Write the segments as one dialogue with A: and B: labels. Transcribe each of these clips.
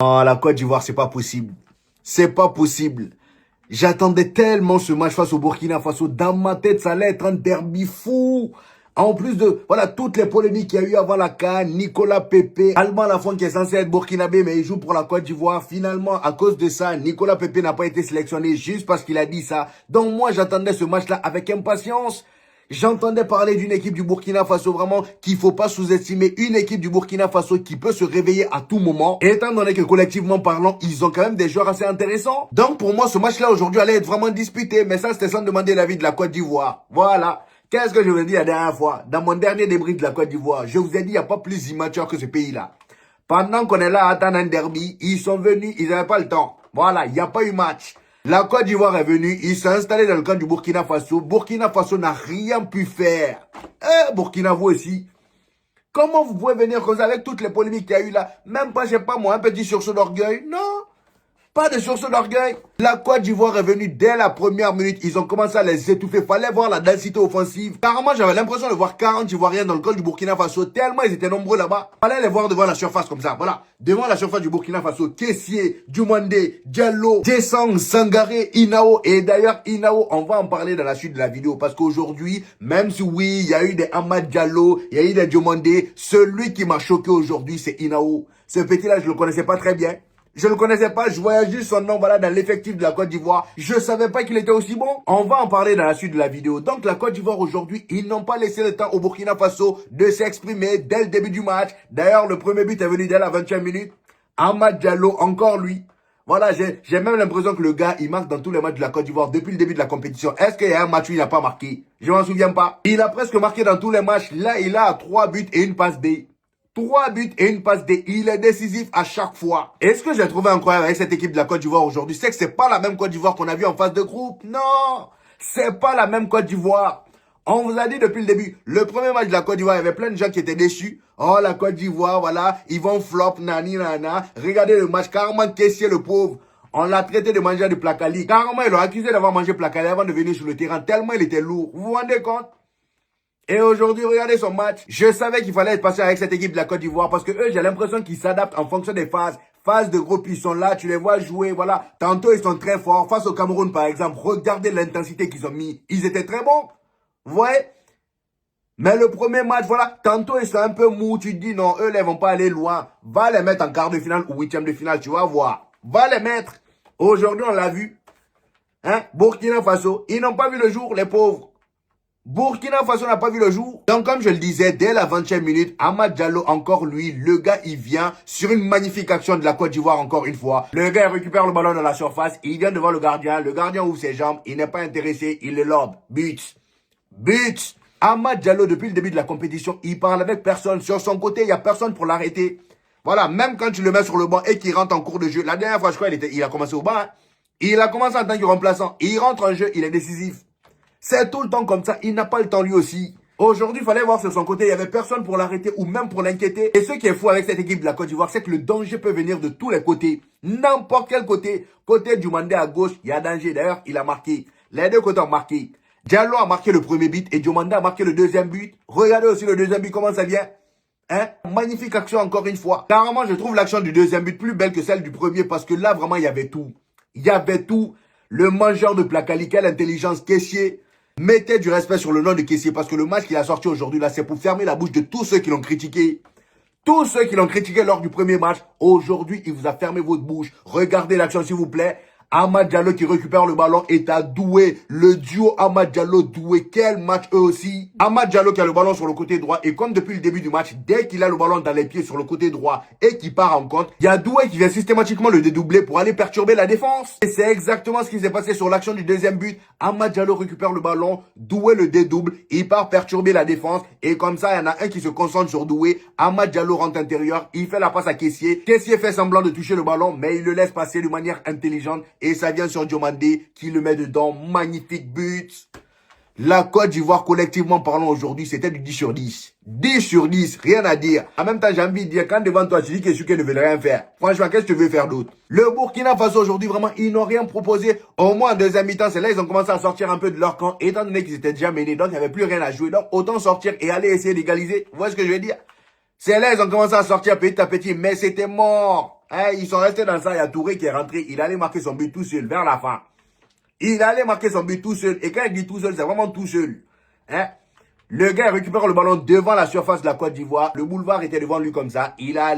A: Non, la Côte d'Ivoire, c'est pas possible. C'est pas possible. J'attendais tellement ce match face au Burkina Faso. Dans ma tête, ça allait être un derby fou. En plus de, voilà, toutes les polémiques qu'il y a eu avant la CAN, Nicolas Pepe, Allemand Lafont qui est censé être burkinabé, mais il joue pour la Côte d'Ivoire. Finalement, à cause de ça, Nicolas Pepe n'a pas été sélectionné juste parce qu'il a dit ça. Donc moi, j'attendais ce match-là avec impatience. J'entendais parler d'une équipe du Burkina Faso vraiment qu'il faut pas sous-estimer, une équipe du Burkina Faso qui peut se réveiller à tout moment. Et étant donné que collectivement parlant, ils ont quand même des joueurs assez intéressants. Donc pour moi, ce match-là aujourd'hui allait être vraiment disputé. Mais ça, c'était sans demander l'avis de la Côte d'Ivoire. Voilà. Qu'est-ce que je vous ai dit la dernière fois? Dans mon dernier débrief de la Côte d'Ivoire, je vous ai dit, il n'y a pas plus immature que ce pays-là. Pendant qu'on est là à attendre un derby, ils sont venus, ils n'avaient pas le temps. Voilà, il n'y a pas eu match. La Côte d'Ivoire est venue, ils sont installés dans le camp du Burkina Faso. Burkina Faso n'a rien pu faire. Burkina, vous aussi. Comment vous pouvez venir comme ça avec toutes les polémiques qu'il y a eu là? Même pas, je sais pas moi, un petit sursaut d'orgueil? Non. Pas de sursaut d'orgueil. La Côte d'Ivoire est venue dès la première minute. Ils ont commencé à les étouffer. Fallait voir la densité offensive. Carrément, j'avais l'impression de voir 40 Ivoiriens dans le camp du Burkina Faso. Tellement ils étaient nombreux là-bas. Fallait les voir devant la surface comme ça. Voilà. Devant la surface du Burkina Faso. Kessié, Dumandé, Diallo, Dessang, Sangaré, Inao. Et d'ailleurs, Inao, on va en parler dans la suite de la vidéo. Parce qu'aujourd'hui, même si oui, il y a eu des Amad Diallo, il y a eu des Dumandé, celui qui m'a choqué aujourd'hui, c'est Inao. Ce petit-là, je le connaissais pas très bien. Je ne le connaissais pas, je voyais juste son nom voilà, dans l'effectif de la Côte d'Ivoire. Je savais pas qu'il était aussi bon. On va en parler dans la suite de la vidéo. Donc la Côte d'Ivoire aujourd'hui, ils n'ont pas laissé le temps au Burkina Faso de s'exprimer dès le début du match. D'ailleurs, le premier but est venu dès la 20e minute. Amad Diallo, encore lui. Voilà, j'ai même l'impression que le gars, il marque dans tous les matchs de la Côte d'Ivoire depuis le début de la compétition. Est-ce qu'il y a un match où il n'a pas marqué? Je m'en souviens pas. Il a presque marqué dans tous les matchs. Là, il a 3 buts et une passe D. 3 buts et une passe D. Il est décisif à chaque fois. Et ce que j'ai trouvé incroyable avec cette équipe de la Côte d'Ivoire aujourd'hui, c'est que c'est pas la même Côte d'Ivoire qu'on a vu en phase de groupe. Non, c'est pas la même Côte d'Ivoire. On vous a dit depuis le début, le premier match de la Côte d'Ivoire, il y avait plein de gens qui étaient déçus. Oh, la Côte d'Ivoire, voilà, ils vont flop, nani, nana. Regardez le match, carrément caissier le pauvre. On l'a traité de manger du placali. Carrément, ils l'ont accusé d'avoir mangé placali avant de venir sur le terrain, tellement il était lourd. Vous vous rendez compte? Et aujourd'hui, regardez son match. Je savais qu'il fallait être patient avec cette équipe de la Côte d'Ivoire parce que eux, j'ai l'impression qu'ils s'adaptent en fonction des phases. Phase de groupe, ils sont là, tu les vois jouer, voilà. Tantôt, ils sont très forts. Face au Cameroun, par exemple, regardez l'intensité qu'ils ont mis. Ils étaient très bons. Vous voyez? Mais le premier match, voilà, tantôt, ils sont un peu mous. Tu te dis, non, eux, ils vont pas aller loin. Va les mettre en quart de finale ou huitième de finale, tu vas voir. Va les mettre. Aujourd'hui, on l'a vu. Hein? Burkina Faso, ils n'ont pas vu le jour, les pauvres. Burkina Faso n'a pas vu le jour. Donc comme je le disais, dès la 20e minute, Amad Diallo, encore lui, le gars il vient sur une magnifique action de la Côte d'Ivoire encore une fois. Le gars il récupère le ballon dans la surface, il vient devant le gardien ouvre ses jambes, il n'est pas intéressé, il le lobe. But. But. Amad Diallo, depuis le début de la compétition, il parle avec personne. Sur son côté, il n'y a personne pour l'arrêter. Voilà, même quand tu le mets sur le banc et qu'il rentre en cours de jeu, la dernière fois je crois il a commencé au banc. Hein. Il a commencé en tant que remplaçant, il rentre en jeu, il est décisif. C'est tout le temps comme ça. Il n'a pas le temps lui aussi. Aujourd'hui, il fallait voir sur son côté. Il n'y avait personne pour l'arrêter ou même pour l'inquiéter. Et ce qui est fou avec cette équipe de la Côte d'Ivoire, c'est que le danger peut venir de tous les côtés. N'importe quel côté. Côté du Mandé à gauche, il y a danger. D'ailleurs, il a marqué. Les deux côtés ont marqué. Diallo a marqué le premier but et Diomandé a marqué le deuxième but. Regardez aussi le deuxième but, comment ça vient. Hein? Magnifique action encore une fois. Carrément, je trouve l'action du deuxième but plus belle que celle du premier parce que là, vraiment, il y avait tout. Il y avait tout. Le mangeur de placali, quelle intelligence, caissier. Mettez du respect sur le nom de caissier parce que le match qu'il a sorti aujourd'hui là, c'est pour fermer la bouche de tous ceux qui l'ont critiqué. Tous ceux qui l'ont critiqué lors du premier match, aujourd'hui, il vous a fermé votre bouche. Regardez l'action s'il vous plaît. Amad Diallo qui récupère le ballon et à Doué. Le duo Amad Diallo-Doué. Quel match eux aussi. Amad Diallo qui a le ballon sur le côté droit. Et comme depuis le début du match, dès qu'il a le ballon dans les pieds sur le côté droit et qu'il part en compte, il y a Doué qui vient systématiquement le dédoubler pour aller perturber la défense. Et c'est exactement ce qui s'est passé sur l'action du deuxième but. Amad Diallo récupère le ballon. Doué le dédouble. Il part perturber la défense. Et comme ça, il y en a un qui se concentre sur Doué. Amad Diallo rentre intérieur. Il fait la passe à Kessié. Kessié fait semblant de toucher le ballon, mais il le laisse passer de manière intelligente. Et ça vient sur Diomandé qui le met dedans. Magnifique but. La Côte d'Ivoire, collectivement parlant aujourd'hui, c'était du 10 sur 10. 10 sur 10, rien à dire. En même temps, j'ai envie de dire, quand devant toi, tu dis que Souké ne veut rien faire. Franchement, qu'est-ce que tu veux faire d'autre? Le Burkina Faso aujourd'hui, vraiment, ils n'ont rien proposé. Au moins en deuxième mi-temps, c'est là ils ont commencé à sortir un peu de leur camp, étant donné qu'ils étaient déjà menés. Donc, il n'y avait plus rien à jouer. Donc, autant sortir et aller essayer d'égaliser. Vous voyez ce que je veux dire? C'est là ils ont commencé à sortir petit à petit, mais c'était mort. Ils sont restés dans ça. Il y a Touré qui est rentré. Il allait marquer son but tout seul vers la fin. Il allait marquer son but tout seul. Et quand il dit tout seul, c'est vraiment tout seul. Hein? Le gars récupère le ballon devant la surface de la Côte d'Ivoire. Le boulevard était devant lui comme ça. Il a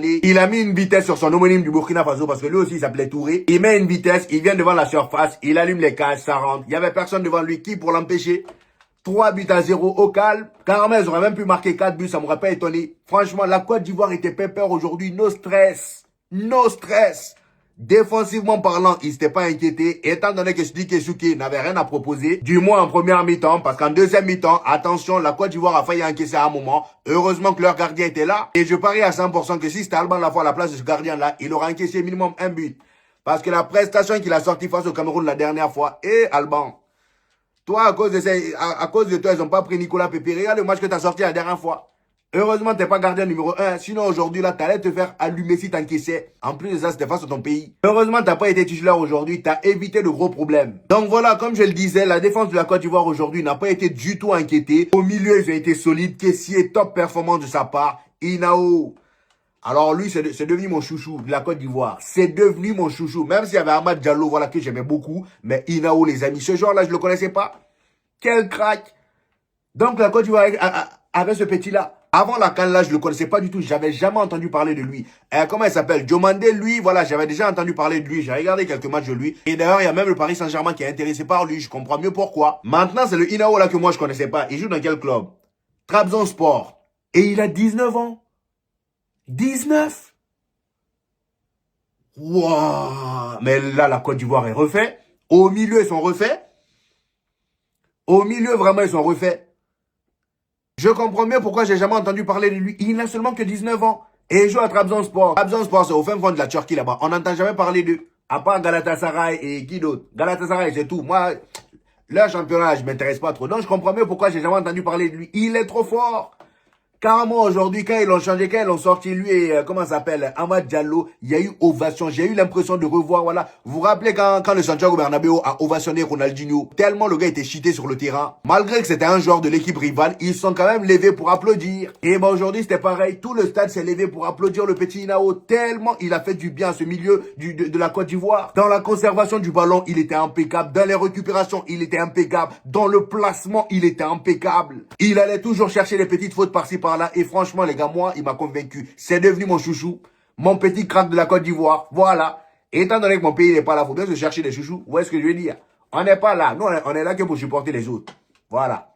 A: mis une vitesse sur son homonyme du Burkina Faso parce que lui aussi il s'appelait Touré. Il met une vitesse, il vient devant la surface, il allume les cages, ça rentre. Il n'y avait personne devant lui qui pour l'empêcher. 3-0 au calme. Carrément, ils auraient même pu marquer 4 buts, ça m'aurait pas étonné. Franchement, la Côte d'Ivoire était pépère aujourd'hui. No stress. No stress. Défensivement parlant, ils s'étaient pas inquiétés, étant donné que Sidiki Souké n'avait rien à proposer, du moins en première mi-temps, parce qu'en deuxième mi-temps, attention, la Côte d'Ivoire a failli encaisser à un moment. Heureusement que leur gardien était là, et je parie à 100% que si c'était Alban Lafont à la place de ce gardien-là, il aurait encaissé minimum un but. Parce que la prestation qu'il a sortie face au Cameroun la dernière fois, Alban, toi, à cause de toi, ils ont pas pris Nicolas Pépé. Regarde le match que tu as sorti la dernière fois. Heureusement, t'es pas gardien numéro 1. Sinon, aujourd'hui, là, t'allais te faire allumer si t'encaissais. En plus de ça, c'était face à ton pays. Heureusement, t'as pas été titulaire aujourd'hui. T'as évité de gros problèmes. Donc voilà, comme je le disais, la défense de la Côte d'Ivoire aujourd'hui n'a pas été du tout inquiétée. Au milieu, ils ont été solides. Kessié, top performance de sa part. Inao. Alors lui, c'est devenu mon chouchou de la Côte d'Ivoire. C'est devenu mon chouchou. Même s'il y avait Ahmad Diallo, voilà, que j'aimais beaucoup. Mais Inao, les amis, ce joueur-là, je le connaissais pas. Quel crack. Donc la Côte d'Ivoire avait ce petit-là. Avant la CAN, là, je le connaissais pas du tout. J'avais jamais entendu parler de lui. Comment il s'appelle? Diomandé, lui, voilà, j'avais déjà entendu parler de lui. J'ai regardé quelques matchs de lui. Et d'ailleurs, il y a même le Paris Saint-Germain qui est intéressé par lui. Je comprends mieux pourquoi. Maintenant, c'est le Inao là que moi, je connaissais pas. Il joue dans quel club? Trabzonspor. Et il a 19 ans. 19? Waouh! Mais là, la Côte d'Ivoire est refaite. Au milieu, ils sont refaits. Au milieu, vraiment, ils sont refaits. Je comprends mieux pourquoi j'ai jamais entendu parler de lui. Il n'a seulement que 19 ans. Et il joue à Trabzonspor. Trabzonspor, c'est au fin fond de la Turquie là-bas. On n'entend jamais parler d'eux. À part Galatasaray et qui d'autre? Galatasaray, c'est tout. Moi, leur championnat, je m'intéresse pas trop. Donc, je comprends mieux pourquoi j'ai jamais entendu parler de lui. Il est trop fort. Carrément, aujourd'hui, quand ils l'ont changé, quand ils l'ont sorti, lui et, comment ça s'appelle, Ahmad Diallo, il y a eu ovation. J'ai eu l'impression de revoir, voilà. Vous vous rappelez quand le Santiago Bernabéu a ovationné Ronaldinho, tellement le gars était cheaté sur le terrain. Malgré que c'était un joueur de l'équipe rivale, ils sont quand même levés pour applaudir. Et ben aujourd'hui, c'était pareil. Tout le stade s'est levé pour applaudir le petit Inao, tellement il a fait du bien à ce milieu de la Côte d'Ivoire. Dans la conservation du ballon, il était impeccable. Dans les récupérations, il était impeccable. Dans le placement, il était impeccable. Il allait toujours chercher les petites fautes par-ci par-là. Et franchement, les gars, moi, il m'a convaincu. C'est devenu mon chouchou. Mon petit crack de la Côte d'Ivoire. Voilà. Et étant donné que mon pays n'est pas là, il faut bien se chercher des chouchous. Où est-ce que je veux dire? On n'est pas là. Nous, on est là que pour supporter les autres. Voilà.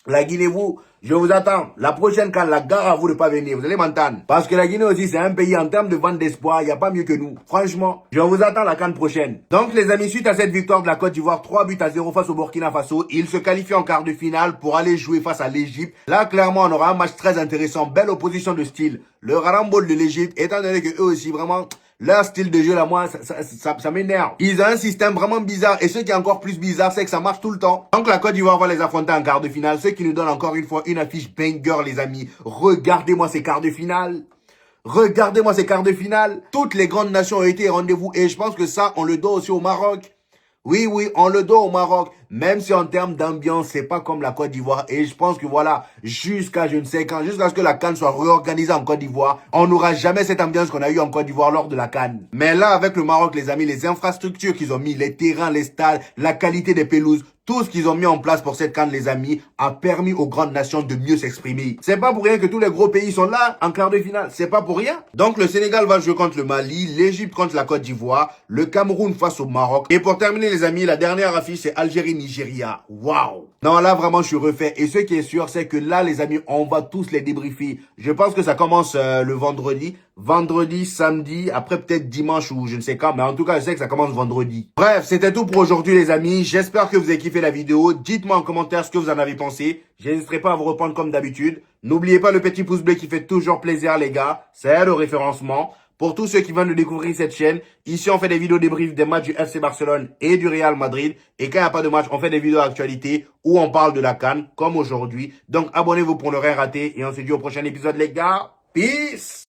A: La Guinée, vous, je vous attends. La prochaine, quand la gare à vous de pas venir, vous allez m'entendre. Parce que la Guinée aussi, c'est un pays en termes de vente d'espoir. Il n'y a pas mieux que nous. Franchement, je vous attends la CAN prochaine. Donc, les amis, suite à cette victoire de la Côte d'Ivoire, 3-0 face au Burkina Faso, ils se qualifient en quart de finale pour aller jouer face à l'Égypte. Là, clairement, on aura un match très intéressant. Belle opposition de style. Le Rarambol de l'Égypte, étant donné que eux aussi, vraiment, leur style de jeu, là, moi, ça m'énerve. Ils ont un système vraiment bizarre. Et ce qui est encore plus bizarre, c'est que ça marche tout le temps. Donc, la Côte d'Ivoire va les affronter en quart de finale. Ce qui nous donne encore une fois une affiche banger, les amis. Regardez-moi ces quarts de finale. Regardez-moi ces quarts de finale. Toutes les grandes nations ont été au rendez-vous. Et je pense que ça, on le doit aussi au Maroc. Oui, on le doit au Maroc. Même si en termes d'ambiance, c'est pas comme la Côte d'Ivoire. Et je pense que voilà, jusqu'à je ne sais quand, jusqu'à ce que la CAN soit réorganisée en Côte d'Ivoire, on n'aura jamais cette ambiance qu'on a eue en Côte d'Ivoire lors de la CAN. Mais là, avec le Maroc, les amis, les infrastructures qu'ils ont mis, les terrains, les stades, la qualité des pelouses, tout ce qu'ils ont mis en place pour cette CAN, les amis, a permis aux grandes nations de mieux s'exprimer. C'est pas pour rien que tous les gros pays sont là en quart de finale. C'est pas pour rien. Donc, le Sénégal va jouer contre le Mali, l'Égypte contre la Côte d'Ivoire, le Cameroun face au Maroc. Et pour terminer, les amis, la dernière affiche, c'est Algérie-Nigeria. Waouh! Non, là, vraiment, je suis refait. Et ce qui est sûr, c'est que là, les amis, on va tous les débriefer. Je pense que ça commence le vendredi. Vendredi, samedi, après peut-être dimanche ou je ne sais quand. Mais en tout cas, je sais que ça commence vendredi. Bref, c'était tout pour aujourd'hui, les amis. J'espère que vous avez kiffé la vidéo. Dites-moi en commentaire ce que vous en avez pensé. J'hésiterai pas à vous reprendre comme d'habitude. N'oubliez pas le petit pouce bleu qui fait toujours plaisir, les gars. Ça aide au référencement. Pour tous ceux qui viennent de découvrir cette chaîne, ici on fait des vidéos débriefs des matchs du FC Barcelone et du Real Madrid. Et quand il n'y a pas de match, on fait des vidéos d'actualité où on parle de la CAN, comme aujourd'hui. Donc abonnez-vous pour ne rien rater. Et on se dit au prochain épisode, les gars. Peace!